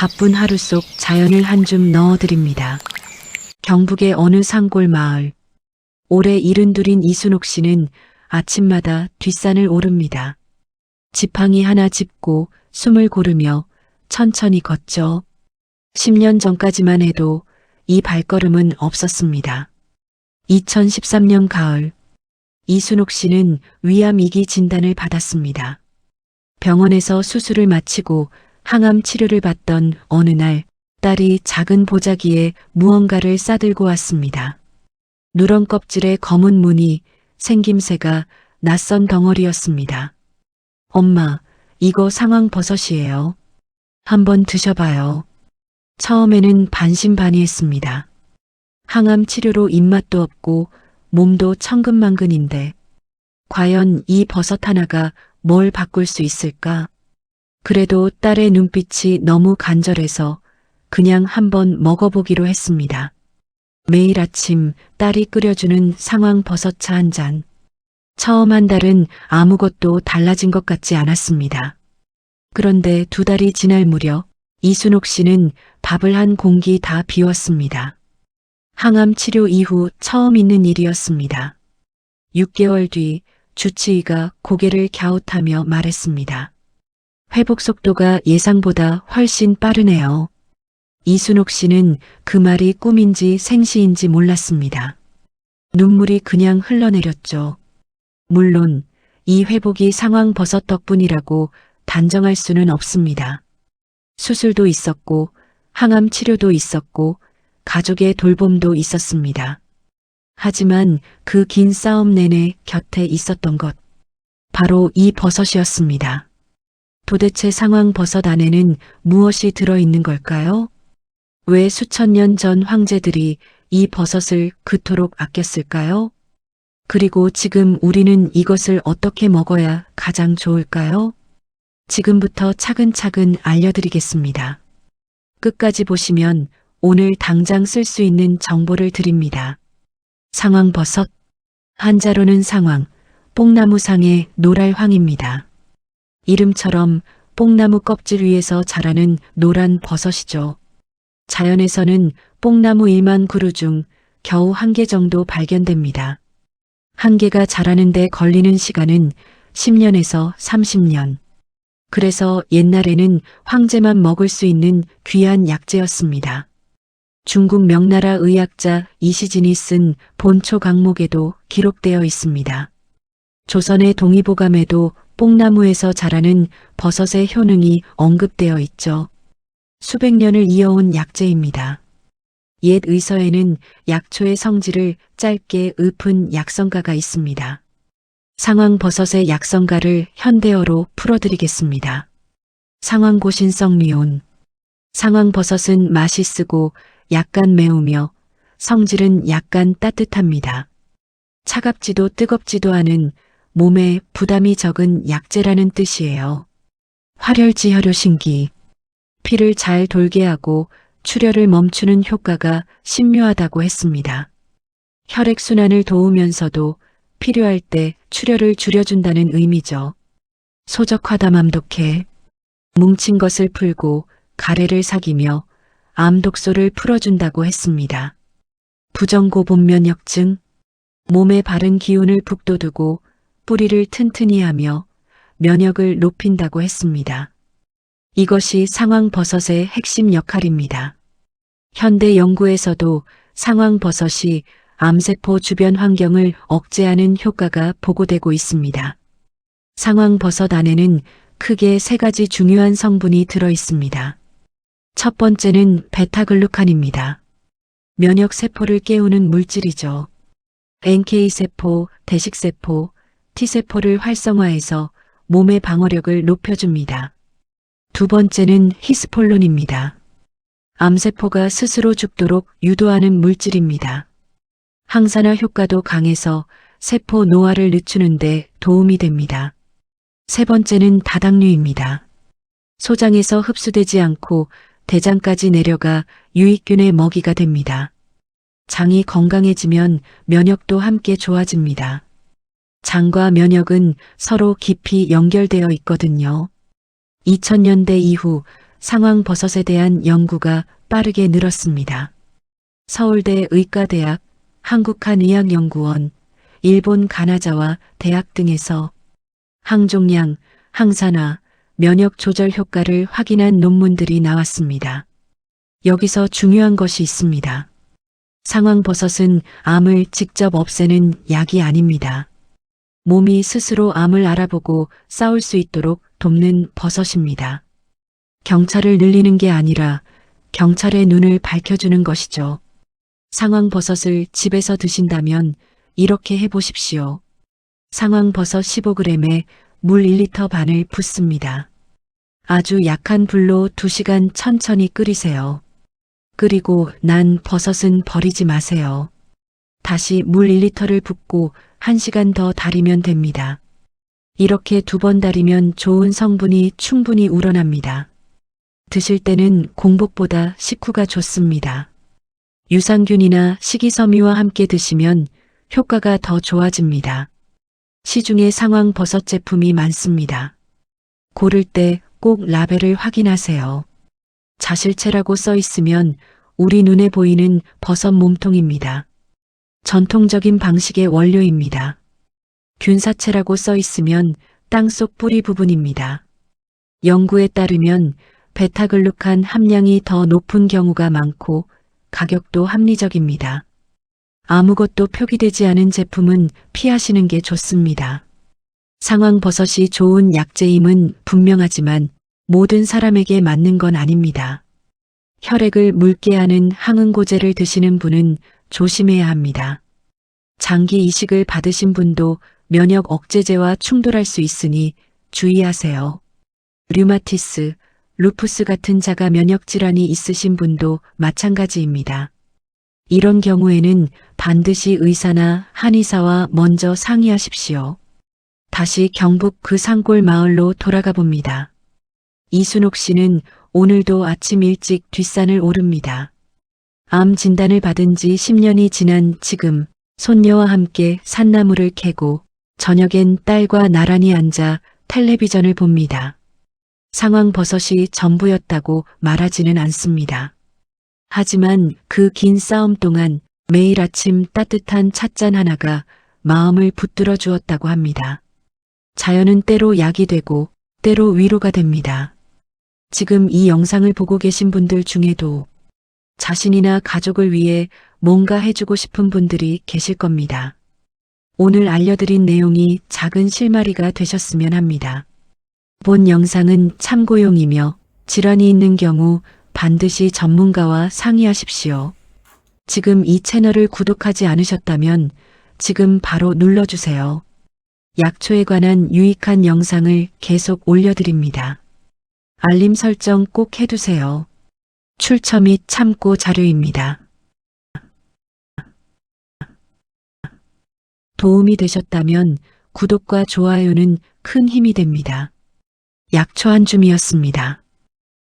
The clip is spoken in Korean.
바쁜 하루 속 자연을 한 줌 넣어드립니다. 경북의 어느 산골 마을. 올해 72인 이순옥 씨는 아침마다 뒷산을 오릅니다. 지팡이 하나 짚고 숨을 고르며 천천히 걷죠. 10년 전까지만 해도 이 발걸음은 없었습니다. 2013년 가을, 이순옥 씨는 위암 2기 진단을 받았습니다. 병원에서 수술을 마치고 항암 치료를 받던 어느 날 딸이 작은 보자기에 무언가를 싸들고 왔습니다. 누런 껍질에 검은 무늬, 생김새가 낯선 덩어리였습니다. 엄마, 이거 상황버섯이에요. 한번 드셔봐요. 처음에는 반신반의했습니다. 항암 치료로 입맛도 없고 몸도 천근만근인데 과연 이 버섯 하나가 뭘 바꿀 수 있을까? 그래도 딸의 눈빛이 너무 간절해서 그냥 한번 먹어보기로 했습니다. 매일 아침 딸이 끓여주는 상황버섯차 한 잔. 처음 한 달은 아무것도 달라진 것 같지 않았습니다. 그런데 2달이 지날 무렵 이순옥 씨는 밥을 한 공기 다 비웠습니다. 항암 치료 이후 처음 있는 일이었습니다. 6개월 뒤 주치의가 고개를 갸웃하며 말했습니다. 회복 속도가 예상보다 훨씬 빠르네요. 이순옥 씨는 그 말이 꿈인지 생시인지 몰랐습니다. 눈물이 그냥 흘러내렸죠. 물론 이 회복이 상황버섯 덕분이라고 단정할 수는 없습니다. 수술도 있었고 항암 치료도 있었고 가족의 돌봄도 있었습니다. 하지만 그 긴 싸움 내내 곁에 있었던 것, 바로 이 버섯이었습니다. 도대체 상황버섯 안에는 무엇이 들어있는 걸까요? 왜 수천 년 전 황제들이 이 버섯을 그토록 아꼈을까요? 그리고 지금 우리는 이것을 어떻게 먹어야 가장 좋을까요? 지금부터 차근차근 알려드리겠습니다. 끝까지 보시면 오늘 당장 쓸 수 있는 정보를 드립니다. 상황버섯. 한자로는 상황, 뽕나무상의 노랄황입니다. 이름처럼 뽕나무 껍질 위에서 자라는 노란 버섯이죠. 자연에서는 뽕나무 1만 그루 중 겨우 1개 정도 발견됩니다. 1개가 자라는데 걸리는 시간은 10년에서 30년. 그래서 옛날에는 황제만 먹을 수 있는 귀한 약재였습니다. 중국 명나라 의학자 이시진이 쓴 본초 강목에도 기록되어 있습니다. 조선의 동의보감에도 뽕나무에서 자라는 버섯의 효능이 언급되어 있죠. 수백 년을 이어온 약재입니다. 옛 의서에는 약초의 성질을 짧게 읊은 약성가가 있습니다. 상황버섯의 약성가를 현대어로 풀어드리겠습니다. 상황고신성미온. 상황버섯은 맛이 쓰고 약간 매우며 성질은 약간 따뜻합니다. 차갑지도 뜨겁지도 않은 몸에 부담이 적은 약재라는 뜻이에요. 활혈지혈효신기. 피를 잘 돌게 하고 출혈을 멈추는 효과가 신묘하다고 했습니다. 혈액순환을 도우면서도 필요할 때 출혈을 줄여준다는 의미죠. 소적화담암독해. 뭉친 것을 풀고 가래를 사귀며 암독소를 풀어준다고 했습니다. 부정고본면역증. 몸에 바른 기운을 북돋우고 뿌리를 튼튼히 하며 면역을 높인다고 했습니다. 이것이 상황버섯의 핵심 역할입니다. 현대 연구에서도 상황버섯이 암세포 주변 환경을 억제하는 효과가 보고되고 있습니다. 상황버섯 안에는 크게 3가지 중요한 성분이 들어 있습니다. 첫 번째는 베타글루칸입니다. 면역세포를 깨우는 물질이죠. NK세포, 대식세포, T세포를 활성화해서 몸의 방어력을 높여줍니다. 두 번째는 히스폴론입니다. 암세포가 스스로 죽도록 유도하는 물질입니다. 항산화 효과도 강해서 세포 노화를 늦추는데 도움이 됩니다. 세 번째는 다당류입니다. 소장에서 흡수되지 않고 대장까지 내려가 유익균의 먹이가 됩니다. 장이 건강해지면 면역도 함께 좋아집니다. 장과 면역은 서로 깊이 연결되어 있거든요. 2000년대 이후 상황버섯에 대한 연구가 빠르게 늘었습니다. 서울대 의과대학, 한국한의학연구원, 일본 가나자와 대학 등에서 항종양, 항산화, 면역 조절 효과를 확인한 논문들이 나왔습니다. 여기서 중요한 것이 있습니다. 상황버섯은 암을 직접 없애는 약이 아닙니다. 몸이 스스로 암을 알아보고 싸울 수 있도록 돕는 버섯입니다. 경찰을 늘리는 게 아니라 경찰의 눈을 밝혀주는 것이죠. 상황버섯을 집에서 드신다면 이렇게 해보십시오. 상황버섯 15g에 물 1리터 반을 붓습니다. 아주 약한 불로 2시간 천천히 끓이세요. 끓이고 난 버섯은 버리지 마세요. 다시 물 1리터를 붓고 1시간 더 달이면 됩니다. 이렇게 2번 달이면 좋은 성분이 충분히 우러납니다. 드실 때는 공복보다 식후가 좋습니다. 유산균이나 식이섬유와 함께 드시면 효과가 더 좋아집니다. 시중에 상황버섯 제품이 많습니다. 고를 때 꼭 라벨을 확인하세요. 자실체라고 써 있으면 우리 눈에 보이는 버섯 몸통입니다. 전통적인 방식의 원료입니다. 균사체라고 써 있으면 땅속 뿌리 부분입니다. 연구에 따르면 베타글루칸 함량이 더 높은 경우가 많고 가격도 합리적입니다. 아무것도 표기되지 않은 제품은 피하시는 게 좋습니다. 상황버섯이 좋은 약재임은 분명하지만 모든 사람에게 맞는 건 아닙니다. 혈액을 묽게 하는 항응고제를 드시는 분은 조심해야 합니다. 장기 이식을 받으신 분도 면역 억제제와 충돌할 수 있으니 주의하세요. 류마티스, 루푸스 같은 자가 면역 질환이 있으신 분도 마찬가지입니다. 이런 경우에는 반드시 의사나 한의사와 먼저 상의하십시오. 다시 경북 그 산골 마을로 돌아가 봅니다. 이순옥 씨는 오늘도 아침 일찍 뒷산을 오릅니다. 암 진단을 받은 지 10년이 지난 지금 손녀와 함께 산나물을 캐고 저녁엔 딸과 나란히 앉아 텔레비전을 봅니다. 상황버섯이 전부였다고 말하지는 않습니다. 하지만 그 긴 싸움 동안 매일 아침 따뜻한 찻잔 하나가 마음을 붙들어 주었다고 합니다. 자연은 때로 약이 되고 때로 위로가 됩니다. 지금 이 영상을 보고 계신 분들 중에도 자신이나 가족을 위해 뭔가 해주고 싶은 분들이 계실 겁니다. 오늘 알려드린 내용이 작은 실마리가 되셨으면 합니다. 본 영상은 참고용이며 질환이 있는 경우 반드시 전문가와 상의하십시오. 지금 이 채널을 구독하지 않으셨다면 지금 바로 눌러주세요. 약초에 관한 유익한 영상을 계속 올려드립니다. 알림 설정 꼭 해두세요. 출처 및 참고 자료입니다. 도움이 되셨다면 구독과 좋아요는 큰 힘이 됩니다. 약초 한 줌이었습니다.